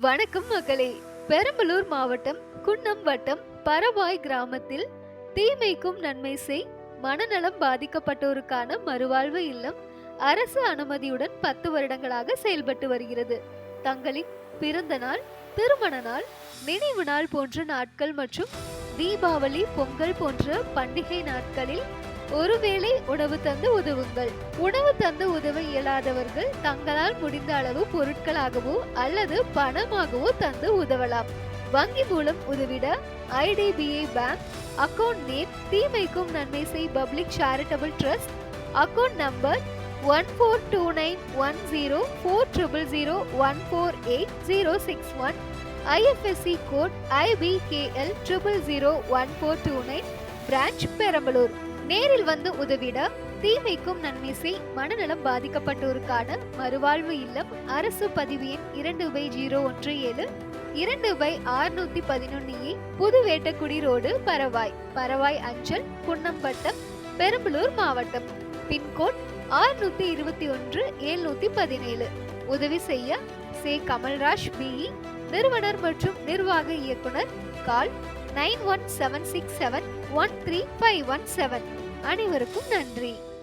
வணக்கம் மகளே. பெரம்பலூர் மாவட்டம் குன்னம் வட்டம் பரவாய் கிராமத்தில் தீமைக்கும் நன்மை செய் மனநலம் பாதிக்கப்பட்டோருக்கான மறுவாழ்வு இல்லம் அரசு அனுமதியுடன் 10 வருடங்களாக செயல்பட்டு வருகிறது. தங்களின் பிறந்த நாள், திருமண நாள், நினைவு நாள் போன்ற நாட்கள் மற்றும் தீபாவளி, பொங்கல் போன்ற பண்டிகை நாட்களில் ஒருவேளை உணவு தந்து உதவுங்கள். உணவு தந்து உதவ இயலாதவர்கள் தங்களால் முடிந்த அளவு பொருட்களாகவோ அல்லது பணமாகவோ தந்து உதவலாம். வங்கி மூலம் உதவிட IDBI பேங்க் அக்கவுண்ட் நேம் தீமைக்கும் நன்மை செய் public charitable trust, account number 1429104001480061, IFSC code IBKL 0001429, branch Perambalur. நேரில் வந்து உதவிட தீமைக்கும் நன்மை செய் மனநலம் பாதிக்கப்பட்டோருக்கான மறுவாழ்வு இல்லம் அரசு பதிவு எண் 2/017 2/611 புது வேட்டக்குடி ரோடு, பரவாய் அஞ்சல், குன்னம் வட்டம், பெரம்பலூர் மாவட்டம். பின்கோட் 621 717. உதவி செய்ய சே கமல்ராஜ் BE, நிறுவனர் மற்றும் நிர்வாக இயக்குனர். கால் 9176713517. அனைவருக்கும் நன்றி.